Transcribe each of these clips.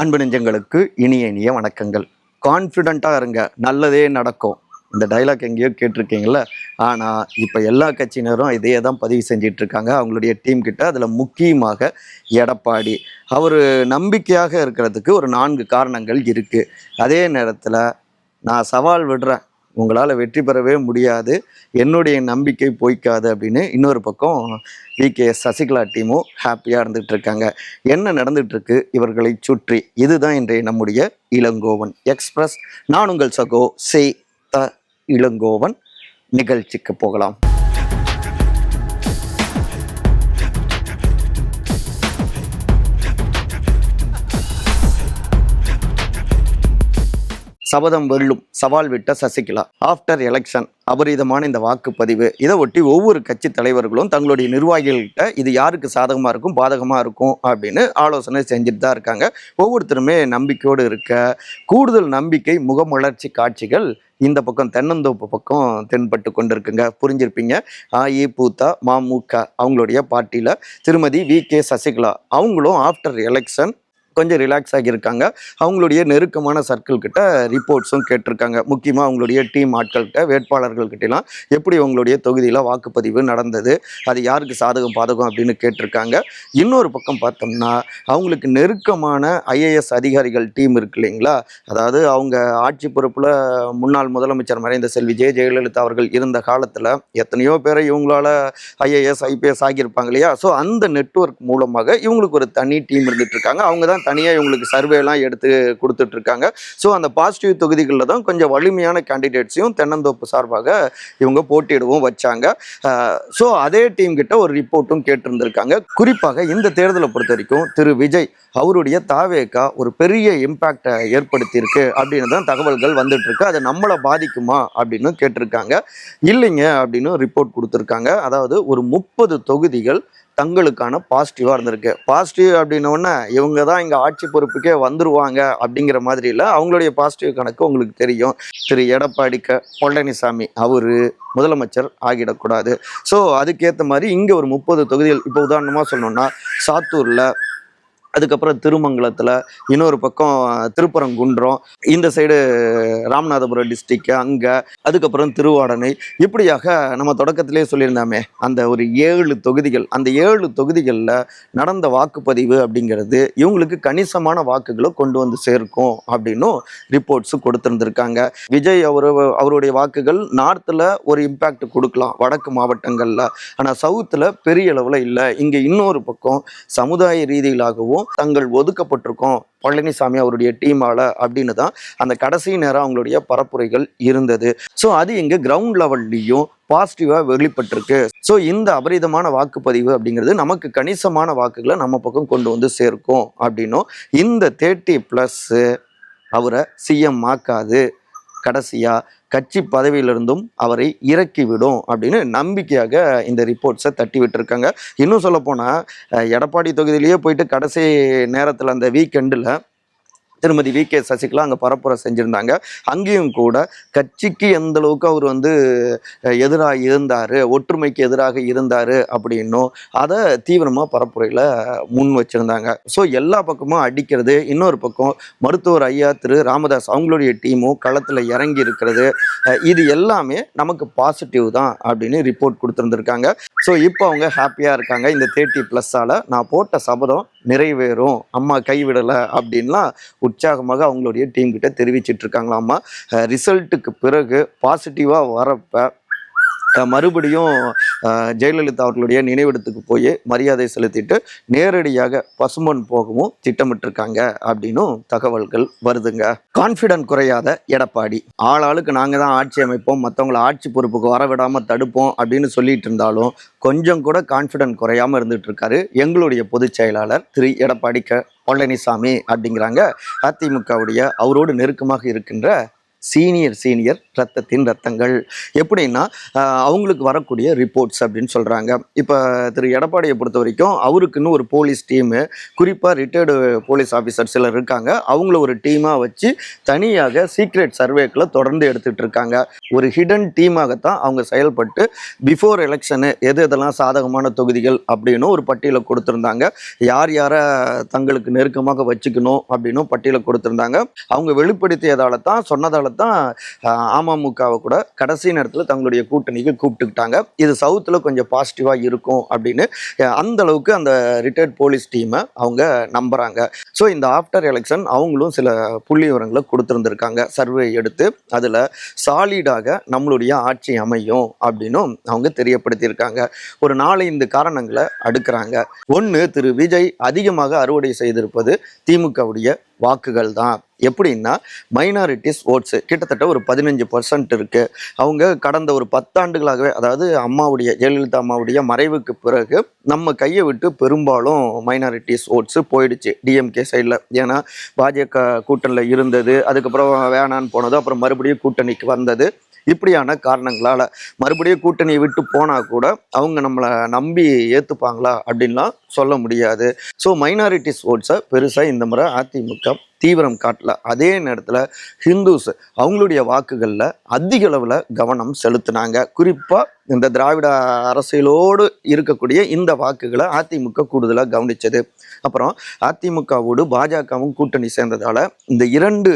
அன்பு நெஞ்சங்களுக்கு இனிய இனிய வணக்கங்கள். கான்ஃபிடென்ட்டாக இருங்க, நல்லதே நடக்கும். இந்த டைலாக் எங்கேயோ கேட்டிருக்கீங்கள. ஆனால் இப்போ எல்லா கட்சியினரும் இதே தான் பதிவு செஞ்சிட்டு இருக்காங்க அவங்களுடைய டீம் கிட்ட. அதில் முக்கியமாக எடப்பாடி அவர் நம்பிக்கையாக இருக்கிறதுக்கு ஒரு 4 காரணங்கள் இருக்குது. அதே நேரத்தில் நான் சவால் விடுறேன், உங்களால் வெற்றி பெறவே முடியாது, என்னுடைய நம்பிக்கை பொய்க்காது அப்படின்னு இன்னொரு பக்கம் விகேஎஸ் சசிகலா டீமும் ஹாப்பியாக இருந்துகிட்டு இருக்காங்க. என்ன நடந்துட்டு இருக்கு இவர்களை சுற்றி? இதுதான் இன்றைய நம்முடைய இளங்கோவன் எக்ஸ்பிரஸ். நான் உங்கள் சகோ சே த இளங்கோவன். நிகழ்ச்சிக்கு போகலாம். சபதம் வெல்லும் சவால் விட்ட சசிகலா. ஆஃப்டர் எலெக்ஷன் அபரிதமான இந்த வாக்குப்பதிவு, இதை ஒட்டி ஒவ்வொரு கட்சி தலைவர்களும் தங்களுடைய நிர்வாகிகள்கிட்ட இது யாருக்கு சாதகமாக இருக்கும் பாதகமாக இருக்கும் அப்படின்னு ஆலோசனை செஞ்சுட்டு தான் இருக்காங்க. ஒவ்வொருத்தருமே நம்பிக்கையோடு இருக்க, கூடுதல் நம்பிக்கை முகமலர்ச்சி காட்சிகள் இந்த பக்கம் தென்னந்தோப்பு பக்கம் தென்பட்டு கொண்டிருக்குங்க. புரிஞ்சிருப்பீங்க. அஇஅதிமுக மமுக அவங்களுடைய பார்ட்டியில் திருமதி விகே சசிகலா அவங்களும் ஆஃப்டர் எலெக்ஷன் கொஞ்சம் ரிலாக்ஸ் ஆகியிருக்காங்க. அவங்களுடைய நெருக்கமான சர்க்கிள் கிட்ட ரிப்போர்ட்ஸும் கேட்டிருக்காங்க. முக்கியமாக அவங்களுடைய டீம் ஆட்கள்கிட்ட, வேட்பாளர்கள்கிட்டலாம் எப்படி உங்களுடைய தொகுதியில் வாக்குப்பதிவு நடந்தது, அது யாருக்கு சாதகம் பாதகம் அப்படின்னு கேட்டிருக்காங்க. இன்னொரு பக்கம் பார்த்தோம்னா அவங்களுக்கு நெருக்கமான ஐஏஎஸ் அதிகாரிகள் டீம் இருக்கு இல்லைங்களா, அதாவது அவங்க ஆட்சி பொறுப்பில் முன்னாள் முதலமைச்சர் மறைந்த செல்வி ஜெயலலிதா அவர்கள் இருந்த காலத்தில் எத்தனையோ பேரை இவங்களால ஐஏஎஸ் ஐபிஎஸ் ஆகியிருப்பாங்க இல்லையா. ஸோ அந்த நெட்வொர்க் மூலமாக இவங்களுக்கு ஒரு தனி டீம் இருந்துட்டு இருக்காங்க. அவங்க தான் தனியாக இவங்களுக்கு சர்வேலாம் எடுத்து கொடுத்துட்டு இருக்காங்க. ஸோ அந்த பாசிட்டிவ் தொகுதிகளில் தான் கொஞ்சம் வலிமையான கேண்டிடேட்ஸையும் தென்னந்தோப்பு சார்பாக இவங்க போட்டியிடவும் வச்சாங்க. ஸோ அதே டீம் கிட்ட ஒரு ரிப்போர்ட்டும் கேட்டிருந்திருக்காங்க. குறிப்பாக இந்த தேர்தலை பொறுத்த வரைக்கும் திரு விஜய் அவருடைய தாவேகா ஒரு பெரிய இம்பேக்டை ஏற்படுத்தியிருக்கு அப்படின்னு தான் தகவல்கள் வந்துட்டு இருக்கு. அது நம்மளை பாதிக்குமா அப்படின்னு கேட்டிருக்காங்க. இல்லைங்க அப்படின்னு ரிப்போர்ட் கொடுத்துருக்காங்க. அதாவது ஒரு 30 தொகுதிகள் தங்களுக்கான பாசிட்டிவாக இருந்திருக்கு. பாசிட்டிவ் அப்படின்னோடனே இவங்க தான் இங்கே ஆட்சி பொறுப்புக்கே வந்துருவாங்க அப்படிங்கிற மாதிரி இல்லை. அவங்களுடைய பாசிட்டிவ் கணக்கு உங்களுக்கு தெரியும். திரு எடப்பாடி பழனிசாமி அவர் முதலமைச்சர் ஆகிடக்கூடாது. ஸோ அதுக்கேற்ற மாதிரி இங்கே ஒரு 30 தொகுதிகள், இப்போ உதாரணமாக சொல்லணும்னா சாத்தூரில், அதுக்கப்புறம் திருமங்கலத்தில், இன்னொரு பக்கம் திருப்பரங்குன்றம், இந்த சைடு ராமநாதபுரம் டிஸ்ட்ரிக்ட் அங்கே, அதுக்கப்புறம் திருவாடனை, இப்படியாக நம்ம தொடக்கத்திலே சொல்லியிருந்தாமே அந்த ஒரு 7 தொகுதிகள். அந்த 7 தொகுதிகளில் நடந்த வாக்குப்பதிவு அப்படிங்கிறது இவங்களுக்கு கணிசமான வாக்குகளை கொண்டு வந்து சேர்க்கும் அப்படின்னும் ரிப்போர்ட்ஸு கொடுத்துருந்துருக்காங்க. விஜய் அவருடைய வாக்குகள் நார்த்தில் ஒரு இம்பேக்ட் கொடுக்கலாம் வடக்கு மாவட்டங்களில், ஆனால் சவுத்தில் பெரிய அளவில் இல்லை. இங்கே இன்னொரு பக்கம் சமுதாய ரீதியிலாகவும் தங்கள் ஒதுக்கப்பட்டிருக்கோம் பழனிசாமி அவருடைய டீமால அப்படின்னு தான் அந்த கடைசி நேரம் அவங்களுடைய பரப்புரைகள் இருந்தது. ஸோ அது இங்கே கிரவுண்ட் லெவல்லையும் பாசிட்டிவாக வெளிப்பட்டிருக்கு. ஸோ இந்த அபரிதமான வாக்குப்பதிவு அப்படிங்கிறது நமக்கு கணிசமான வாக்குகளை நம்ம பக்கம் கொண்டு வந்து சேர்க்கும் அப்படின்னும், இந்த 30+ அவரை சிஎம் ஆக்காது, கடைசியாக கட்சி பதவியிலிருந்தும் அவரை இறக்கிவிடும் அப்படின்னு நம்பிக்கையாக இந்த ரிப்போர்ட்ஸை தட்டி விட்டுருக்காங்க. இன்னும் சொல்லப்போனால் எடப்பாடி தொகுதியிலேயே போயிட்டு கடைசி நேரத்தில் அந்த வீக்கெண்டில் திருமதி விகே சசிகலா அங்கே பரப்புரை செஞ்சுருந்தாங்க. அங்கேயும் கூட கட்சிக்கு எந்த அளவுக்கு அவர் எதிராக இருந்தார், ஒற்றுமைக்கு எதிராக இருந்தார் அப்படின்னும் அதை தீவிரமாக பரப்புரையில் முன் வச்சுருந்தாங்க. ஸோ எல்லா பக்கமும் அடிக்கிறது. இன்னொரு பக்கம் மருத்துவர் ஐயா திரு ராமதாஸ் அவங்களுடைய டீமும் களத்தில் இறங்கி இருக்கிறது, இது எல்லாமே நமக்கு பாசிட்டிவ் தான் அப்படின்னு ரிப்போர்ட் கொடுத்துருந்துருக்காங்க. ஸோ இப்போ அவங்க ஹாப்பியாக இருக்காங்க. இந்த 30+ஆல் நான் போட்ட சபதம் நிறைவேறும், அம்மா கைவிடலை அப்படின்லாம் உற்சாகமாக அவங்களுடைய டீம் கிட்ட தெரிவிச்சிட்டு இருக்காங்களாம்மா. ரிசல்ட்டுக்கு பிறகு பாசிட்டிவாக வரப்ப மறுபடியும் ஜெயலலிதா அவர்களுடைய நினைவிடத்துக்கு போய் மரியாதை செலுத்திட்டு நேரடியாக பசும்பொன் போகவும் திட்டமிட்டிருக்காங்க அப்படின்னும் தகவல்கள் வருதுங்க. கான்ஃபிடன்ட் குறையாத எடப்பாடி, ஆளாளுக்கு நாங்கள் தான் ஆட்சி அமைப்போம், மற்றவங்களை ஆட்சி பொறுப்புக்கு வரவிடாமல் தடுப்போம் அப்படின்னு சொல்லிட்டு இருந்தாலும் கொஞ்சம் கூட கான்ஃபிடன்ட் குறையாமல் இருந்துட்டு இருக்காரு எங்களுடைய பொதுச் செயலாளர் திரு எடப்பாடி பழனிசாமி அப்படிங்கிறாங்க அதிமுகவுடைய அவரோடு நெருக்கமாக இருக்கின்ற சீனியர் ரத்தத்தின் ரத்தங்கள். எப்படின்னா அவங்களுக்கு வரக்கூடிய ரிப்போர்ட்ஸ் அப்படின்னு சொல்கிறாங்க. இப்போ திரு எடப்பாடியை பொறுத்த வரைக்கும் அவருக்குன்னு ஒரு போலீஸ் டீமு, குறிப்பாக ரிட்டையர்டு போலீஸ் ஆஃபீஸர் சிலர் இருக்காங்க. அவங்கள ஒரு டீமாக வச்சு தனியாக சீக்ரெட் சர்வேக்களை தொடர்ந்து எடுத்துகிட்டு இருக்காங்க. ஒரு ஹிடன் டீமாகத்தான் அவங்க செயல்பட்டு பிஃபோர் எலெக்ஷனு எதெல்லாம் சாதகமான தொகுதிகள் அப்படின்னு ஒரு பட்டியலை கொடுத்துருந்தாங்க. யார் யாரை தங்களுக்கு நெருக்கமாக வச்சுக்கணும் அப்படின்னும் பட்டியலை கொடுத்துருந்தாங்க. அவங்க வெளிப்படுத்தியதால தான் சொன்னதால தான் அமமுகவை கூட கடைசி நேரத்தில் தங்களுடைய கூட்டணிக்கு கூப்பிட்டுக்கிட்டாங்க. இது சவுத்தில் கொஞ்சம் பாசிட்டிவாக இருக்கும் அப்படின்னு அந்த அளவுக்கு அந்த ரிட்டையர்ட் போலீஸ் டீமை அவங்க நம்புகிறாங்க. ஸோ இந்த ஆஃப்டர் எலெக்ஷன் அவங்களும் சில புள்ளி விவரங்களை கொடுத்துருந்துருக்காங்க சர்வே எடுத்து. அதில் சாலிடாக நம்மளுடைய ஆட்சி அமையும் அப்படின்னும் அவங்க தெரியப்படுத்தியிருக்காங்க. ஒரு 4-5 காரணங்களை அடுக்கிறாங்க. ஒன்று, திரு விஜய் அதிகமாக அறுவடை செய்திருப்பது திமுகவுடைய வாக்குகள் தான். எப்படின்னா மைனாரிட்டிஸ் ஓட்ஸு கிட்டத்தட்ட ஒரு 15% இருக்குது. அவங்க கடந்த ஒரு 10 ஆண்டுகளாகவே, அதாவது ஜெயலலிதா அம்மாவுடைய மறைவுக்கு பிறகு நம்ம கையை விட்டு பெரும்பாலும் மைனாரிட்டிஸ் ஓட்ஸு போயிடுச்சு டிஎம்கே சைடில். ஏன்னா பாஜக கூட்டணியில் இருந்தது, அதுக்கப்புறம் வேணான்னு போனது, அப்புறம் மறுபடியும் கூட்டணிக்கு வந்தது. இப்படியான காரணங்களால் மறுபடியும் கூட்டணியை விட்டு போனால் கூட அவங்க நம்மளை நம்பி ஏற்றுப்பாங்களா அப்படின்லாம் சொல்ல முடியாது. ஸோ மைனாரிட்டிஸ் ஓட்ஸை பெருசாக இந்த முறை அதிமுக தீவிரம் காட்டல. அதே நேரத்தில் ஹிந்துஸ் அவங்களுடைய வாக்குகளில் அதிக அளவில் கவனம் செலுத்தினாங்க. குறிப்பாக இந்த திராவிட அரசியலோடு இருக்கக்கூடிய இந்த வாக்குகளை அதிமுக கூடுதலாக கவனித்தது. அப்புறம் அதிமுகவோடு பாஜகவும் கூட்டணி சேர்ந்ததால் இந்த 2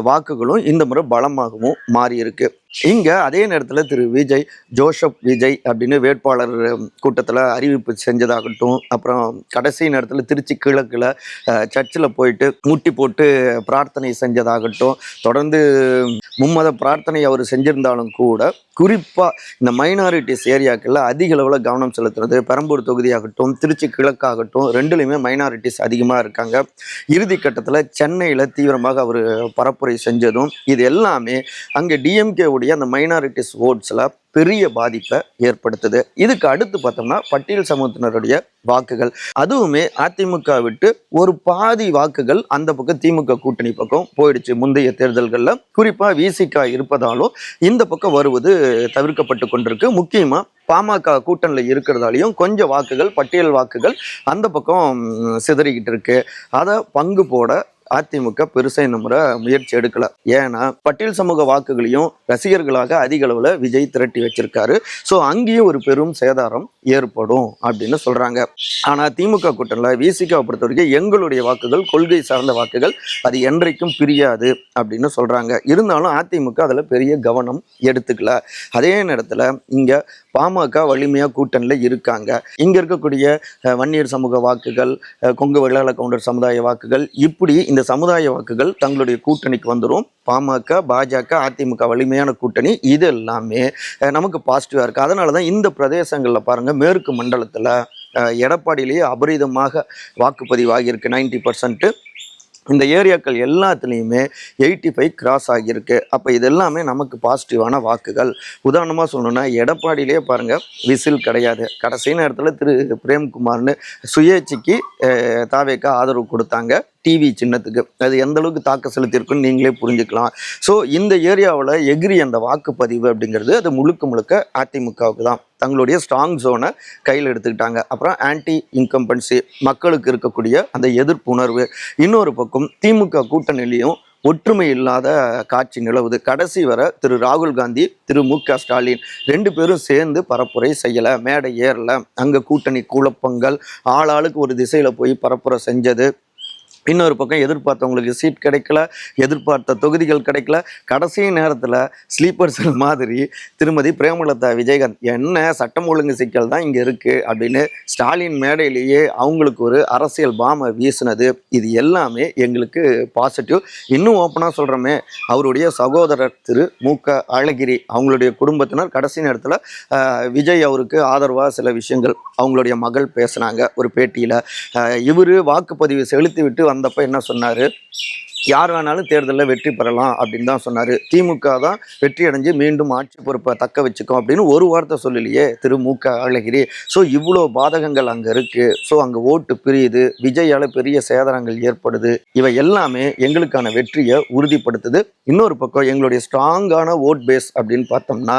வாக்குகளும் இந்த முறை பலமாகவும் மாறியிருக்கு. இங்கே அதே நேரத்தில் திரு ஜோசப் விஜய் அப்படின்னு வேட்பாளர் கூட்டத்தில் அறிவிப்பு செஞ்சதாகட்டும், அப்புறம் கடைசி நேரத்தில் திருச்சி கிழக்கில் சர்ச்சில் போயிட்டு முட்டி போட்டு பிரார்த்தனை செஞ்சதாகட்டும், தொடர்ந்து மும்மத பிரார்த்தனை அவர் செஞ்சிருந்தாலும் கூட குறிப்பாக இந்த மைனாரிட்டிஸ் ஏரியாக்களில் அதிக அளவில் கவனம் செலுத்துறது. பெரம்பூர் தொகுதியாகட்டும், திருச்சி கிழக்காகட்டும், ரெண்டுலேயுமே மைனாரிட்டிஸ் அதிகமாக இருக்காங்க. இறுதி கட்டத்தில் சென்னையில் தீவிரமாக அவர் பரப்புரை செஞ்சதும் இது எல்லாமே அங்கே டிஎம்கே உடைய அந்த மைனாரிட்டிஸ் ஓட்ஸில் பெரிய பாதிப்பை ஏற்படுத்துது. இதுக்கு அடுத்து பார்த்தோம்னா பட்டியல் சமூகத்தினருடைய வாக்குகள், அதுவுமே அதிமுக விட்டு ஒரு பாதி வாக்குகள் அந்த பக்கம் திமுக கூட்டணி பக்கம் போயிடுச்சு. முந்தைய தேர்தல்களில் குறிப்பாக விசிக இருப்பதாலும் இந்த பக்கம் வருவது தவிர்க்கப்பட்டு கொண்டிருக்கு. முக்கியமாக பாமக கூட்டணியில் இருக்கிறதாலையும் கொஞ்சம் வாக்குகள், பட்டியல் வாக்குகள் அந்த பக்கம் சிதறிக்கிட்டு இருக்கு. அதை பங்கு போட அதிமுக பெருசாக இந்த முறை முயற்சி எடுக்கல. ஏன்னா பட்டியல் சமூக வாக்குகளையும் ரசிகர்களாக அதிக அளவில் விஜய் திரட்டி வச்சிருக்காரு. ஸோ அங்கேயும் ஒரு பெரும் சேதாரம் ஏற்படும் அப்படின்னு சொல்றாங்க. ஆனால் திமுக கூட்டணியில் விசிகாவை பொறுத்த வரைக்கும் எங்களுடைய வாக்குகள் கொள்கை சார்ந்த வாக்குகள், அது என்றைக்கும் பிரியாது அப்படின்னு சொல்றாங்க. இருந்தாலும் அதிமுக அதில் பெரிய கவனம் எடுத்துக்கல. அதே நேரத்தில் இங்கே பாமக வலிமையாக கூட்டணியில் இருக்காங்க. இங்கே இருக்கக்கூடிய வன்னியர் சமூக வாக்குகள், கொங்கு வெள்ளாள கவுண்டர் சமுதாய வாக்குகள், இப்படி இந்த சமுதாய வாக்குகள் தங்களுடைய கூட்டணிக்கு வந்துடும். பாமக, பாஜக, அதிமுக வலிமையான கூட்டணி, இது எல்லாமே நமக்கு பாசிட்டிவாக இருக்குது. அதனால தான் இந்த பிரதேசங்களில் பாருங்கள், மேற்கு மண்டலத்தில் எடப்பாடியிலேயே அபரிதமாக வாக்குப்பதிவாகியிருக்கு 90%. இந்த ஏரியாக்கள் எல்லாத்துலேயுமே 85 கிராஸ் ஆகியிருக்கு. அப்போ இது எல்லாமே நமக்கு பாசிட்டிவான வாக்குகள். உதாரணமாக சொல்லணுன்னா எடப்பாடியிலே பாருங்கள், விசில் கிடையாது. கடைசி நேரத்தில் திரு பிரேம்குமார்னு சுயேட்சைக்கு தாவேக்கா ஆதரவு கொடுத்தாங்க டிவி சின்னத்துக்கு. அது எந்த அளவுக்கு தாக்க செலுத்தியிருக்குன்னு நீங்களே புரிஞ்சுக்கலாம். ஸோ இந்த ஏரியாவில் எகிரி அந்த வாக்குப்பதிவு அப்படிங்கிறது அது முழுக்க அதிமுகவுக்கு தான். தங்களுடைய ஸ்ட்ராங் ஜோனை கையில் எடுத்துக்கிட்டாங்க. அப்புறம் ஆன்டி இன்கம்பன்சி, மக்களுக்கு இருக்கக்கூடிய அந்த எதிர்ப்புணர்வு. இன்னொரு பக்கம் திமுக கூட்டணியிலையும் ஒற்றுமை இல்லாத காட்சி நிலவுது. கடைசி வரை திரு ராகுல் காந்தி, திரு மு.க. ஸ்டாலின் 2 பேரும் சேர்ந்து பரப்புரை செய்யலை, மேடை ஏறலை. அங்கே கூட்டணி குழப்பங்கள், ஆளாளுக்கு ஒரு திசையில் போய் பரப்புரை செஞ்சது. இன்னொரு பக்கம் எதிர்பார்த்தவங்களுக்கு சீட் கிடைக்கல, எதிர்பார்த்த தொகுதிகள் கிடைக்கல. கடைசி நேரத்தில் ஸ்லீப்பர் செல் மாதிரி திருமதி பிரேமலதா விஜயகாந்த், என்ன சட்டம் ஒழுங்கு சிக்கல் தான் இங்கே இருக்குது அப்படின்னு ஸ்டாலின் மேடையிலேயே அவங்களுக்கு ஒரு அரசியல் பாமை வீசினது. இது எல்லாமே எங்களுக்கு பாசிட்டிவ். இன்னும் ஓப்பனாக சொல்கிறோமே, அவருடைய சகோதரர் திரு மு.க. அழகிரி அவங்களுடைய குடும்பத்தினர் கடைசி நேரத்தில் விஜய் அவருக்கு ஆதரவாக சில விஷயங்கள் அவங்களுடைய மகள் பேசுனாங்க ஒரு பேட்டியில். இவர் வாக்குப்பதிவு செலுத்தி விட்டு வந்தப்போ என்ன சொன்னார், யார் வேணாலும் தேர்தலில் வெற்றி பெறலாம் அப்படின்னு தான் சொன்னார். திமுக தான் வெற்றி அடைஞ்சு மீண்டும் ஆட்சி பொறுப்பை தக்க வச்சுக்கும் அப்படின்னு ஒரு வார்த்தை சொல்லலையே திரு மு.க. அழகிரி. ஸோ இவ்வளோ பாதகங்கள் அங்கே இருக்குது. ஸோ அங்கே ஓட்டு பிரியுது, விஜயால் பெரிய சேதாரங்கள் ஏற்படுது. இவை எல்லாமே எங்களுக்கான வெற்றியை உறுதிப்படுத்துது. இன்னொரு பக்கம் எங்களுடைய ஸ்ட்ராங்கான ஓட் பேஸ் அப்படின்னு பார்த்தோம்னா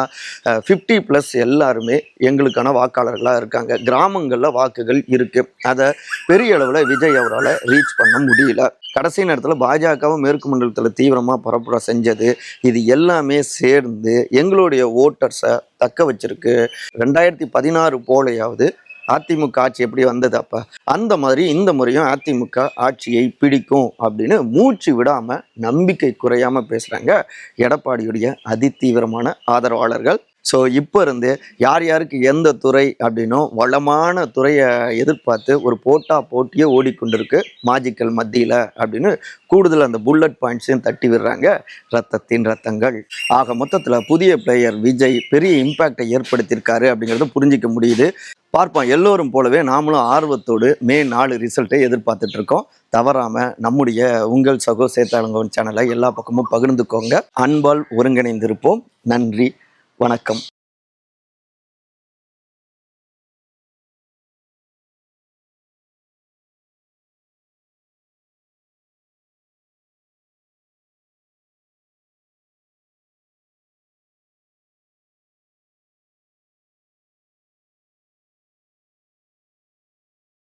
50+ எல்லாருமே எங்களுக்கான வாக்காளர்களாக இருக்காங்க. கிராமங்களில் வாக்குகள் இருக்குது. அதை பெரிய அளவில் விஜய் அவரால் ரீச் பண்ண முடியல. கடைசி நேரத்தில் பாஜகவும் மேற்கு மண்டலத்தில் தீவிரமாக பரப்புரை செஞ்சது, இது எல்லாமே சேர்ந்து எங்களுடைய ஓட்டர்ஸை தக்க வச்சிருக்கு. 2016 போலையாவது அதிமுக ஆட்சி எப்படி வந்தது அப்போ, அந்த மாதிரி இந்த முறையும் அதிமுக ஆட்சியை பிடிக்கும் அப்படின்னு மூச்சு விடாமல் நம்பிக்கை குறையாமல் பேசுகிறாங்க எடப்பாடியுடைய அதிதீவிரமான ஆதரவாளர்கள். ஸோ இப்போ இருந்து யார் யாருக்கு எந்த துறை அப்படின்னும் வளமான துறையை எதிர்பார்த்து ஒரு போட்டியே ஓடிக்கொண்டிருக்கு மாஜிக்கல் மத்தியில் அப்படின்னு கூடுதல் அந்த புல்லட் பாயிண்ட்ஸையும் தட்டி விடுறாங்க ரத்தத்தின் ரத்தங்கள். ஆக மொத்தத்தில் புதிய பிளேயர் விஜய் பெரிய இம்பேக்டை ஏற்படுத்தியிருக்காரு அப்படிங்கிறத புரிஞ்சிக்க முடியுது. பார்ப்போம். எல்லோரும் போலவே நாமளும் ஆர்வத்தோடு மே 4 ரிசல்ட்டை எதிர்பார்த்துட்டு இருக்கோம். தவறாமல் நம்முடைய உங்கள் சகோ சேத்தாளங்கோன் சேனலை எல்லா பக்கமும் பகிர்ந்துக்கோங்க. அன்பால் ஒருங்கிணைந்திருப்போம். நன்றி, வணக்கம்.